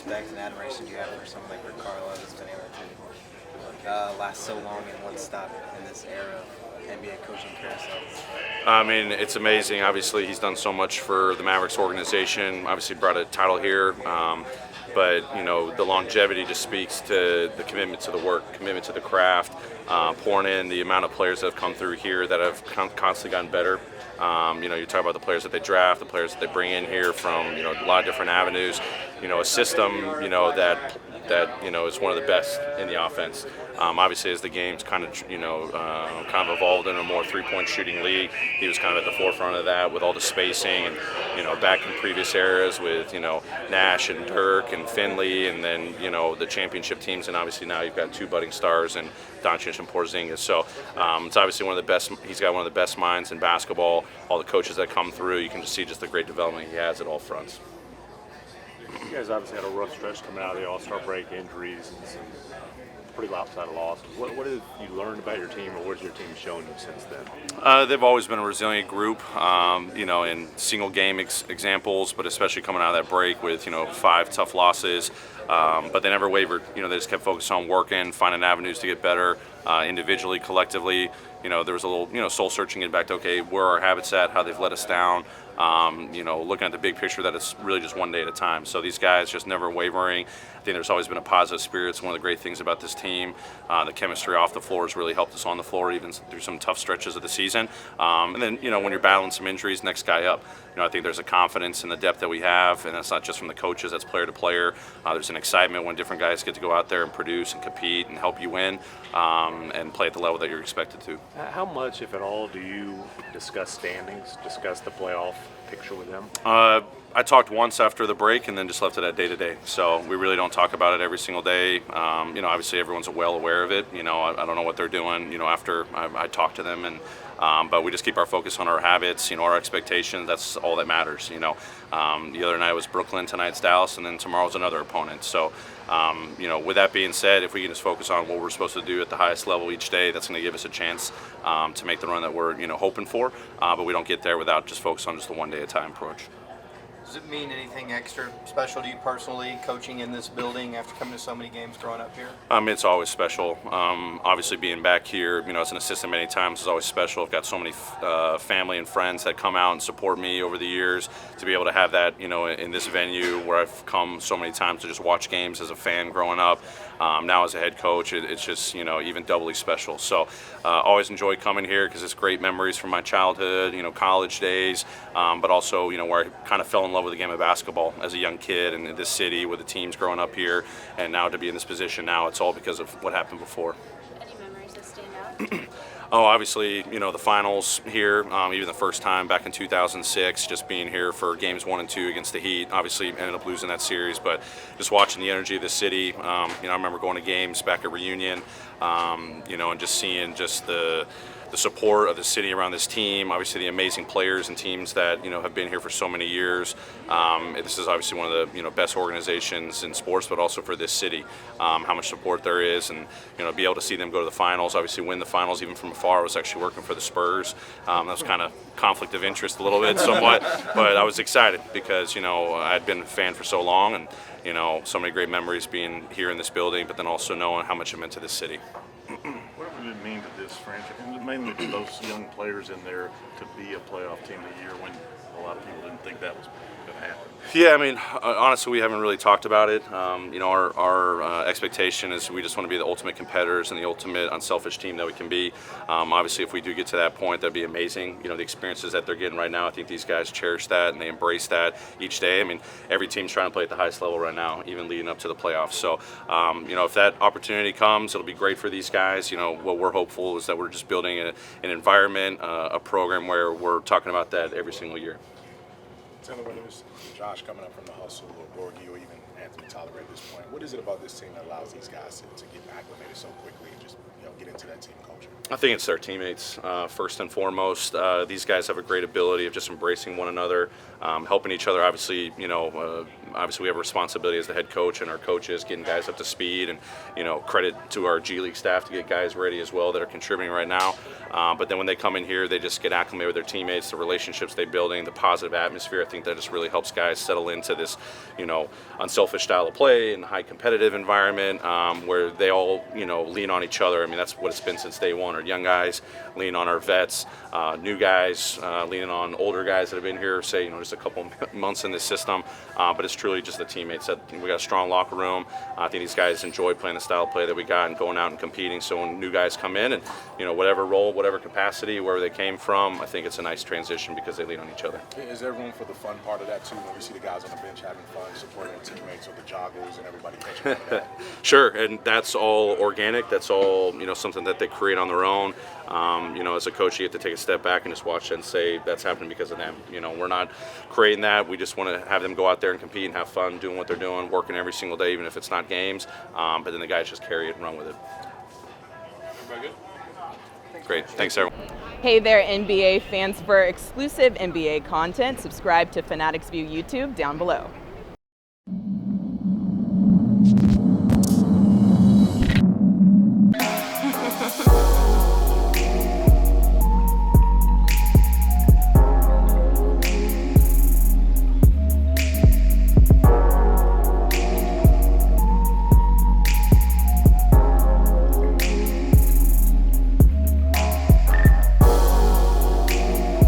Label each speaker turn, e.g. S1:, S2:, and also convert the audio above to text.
S1: respect and admiration do you have for someone like Ricardo that's been able to last so long in one stop in this era of NBA coaching carousel?
S2: I mean, it's amazing. Obviously, he's done so much for the Mavericks organization. Obviously, brought a title here. But the longevity just speaks to the commitment to the work, commitment to the craft, pouring in the amount of players that have come through here that have constantly gotten better. You talk about the players that they draft, the players that they bring in here from a lot of different avenues. A system that is one of the best in the offense. Obviously, as the game's kind of evolved in a more three-point shooting league, he was kind of at the forefront of that with all the spacing and back in previous eras with Nash and Dirk and Finley, and then the championship teams, and obviously now you've got two budding stars and Doncic and Porzingis. So it's obviously one of the best. He's got one of the best minds in basketball. All the coaches that come through, you can just see just the great development he has at all fronts.
S3: You guys obviously had a rough stretch coming out of the All-Star break, injuries and some pretty lopsided losses. What have you learned about your team, or what has your team shown you since then?
S2: They've always been a resilient group, in single game examples, but especially coming out of that break with 5 tough losses. But they never wavered. They just kept focused on working, finding avenues to get better individually, collectively. There was a little soul searching, getting back to where are our habits at, how they've let us down. Looking at the big picture that it's really just one day at a time. So these guys just never wavering. I think there's always been a positive spirit. It's one of the great things about this team. The chemistry off the floor has really helped us on the floor, even through some tough stretches of the season. And then, when you're battling some injuries, next guy up. I think there's a confidence in the depth that we have, and that's not just from the coaches, that's player to player. There's an excitement when different guys get to go out there and produce and compete and help you win and play at the level that you're expected to.
S3: How much, if at all, do you discuss standings, discuss the playoff picture with them?
S2: I talked once after the break and then just left it at day to day. So we really don't talk about it every single day. Obviously everyone's well aware of it. I don't know what they're doing, after I talk to them, and but we just keep our focus on our habits, our expectations. That's all that matters. The other night was Brooklyn, tonight's Dallas, and then tomorrow's another opponent. So, with that being said, if we can just focus on what we're supposed to do at the highest level each day, that's going to give us a chance to make the run that we're hoping for. But we don't get there without just focus on just the one day at a time approach.
S1: Does it mean anything extra special to you personally, coaching in this building after coming to so many games growing up here?
S2: It's always special. Obviously, being back here, as an assistant many times is always special. I've got so many family and friends that come out and support me over the years. To be able to have that, in this venue where I've come so many times to just watch games as a fan growing up, now as a head coach, it's just, even doubly special. So, always enjoy coming here because it's great memories from my childhood, college days, but also, where I kind of fell in love with the game of basketball as a young kid, and in this city with the teams growing up here, and now to be in this position now, it's all because of what happened before.
S4: Any memories that stand out?
S2: Obviously, the finals here, even the first time back in 2006, just being here for games 1 and 2 against the Heat. Obviously, ended up losing that series, but just watching the energy of the city. I remember going to games back at Reunion, and just seeing just the support of the city around this team, obviously the amazing players and teams that have been here for so many years. This is obviously one of the best organizations in sports, but also for this city. How much support there is, and be able to see them go to the finals, obviously win the finals even from afar. I was actually working for the Spurs. That was kind of conflict of interest a little bit, somewhat, but I was excited because I'd been a fan for so long, and so many great memories being here in this building, but then also knowing how much it meant to this city.
S5: What would it mean to this franchise, and mainly to those young players in there, to be a playoff team of the year when a lot of people didn't think that was going to happen?
S2: Yeah, honestly, we haven't really talked about it. Our expectation is we just want to be the ultimate competitors and the ultimate unselfish team that we can be. Obviously, if we do get to that point, that'd be amazing. The experiences that they're getting right now, I think these guys cherish that and they embrace that each day. Every team's trying to play at the highest level right now, even leading up to the playoffs. So, if that opportunity comes, it'll be great for these guys. What we're hopeful is that we're just building an environment, a program where we're talking about that every single year.
S6: Tell me, whether it's Josh coming up from the hustle or Borgie or even Anthony Tolliver at this point, What is it about this team that allows these guys to get acclimated so quickly and just get into that team culture?
S2: I think it's their teammates, first and foremost. These guys have a great ability of just embracing one another, helping each other. Obviously, obviously we have a responsibility as the head coach and our coaches, getting guys up to speed, and credit to our G League staff to get guys ready as well that are contributing right now. But then when they come in here, they just get acclimated with their teammates, the relationships they're building, the positive atmosphere. I think that just really helps guys settle into this, unselfish style of play and high competitive environment where they all, lean on each other. I mean, that's what it's been since day one. Our young guys lean on our vets, new guys leaning on older guys that have been here, say, just a couple months in this system. But it's truly just the teammates. That we got a strong locker room. I think these guys enjoy playing the style of play that we got and going out and competing. So when new guys come in and, whatever role, whatever capacity, wherever they came from, I think it's a nice transition because they lean on each other.
S6: Is there room for the fun part of that too, when we see the guys on the bench having fun, supporting their teammates, or the joggers and everybody catching up with that?
S2: Sure, and that's all organic. That's all something that they create on their own. As a coach, you have to take a step back and just watch and say that's happening because of them. We're not creating that. We just want to have them go out there and compete and have fun doing what they're doing, working every single day, even if it's not games. But then the guys just carry it and run with it.
S3: Everybody good?
S2: Great. Thanks, everyone.
S7: Hey there, NBA fans. For exclusive NBA content, subscribe to Fanatics View YouTube down below.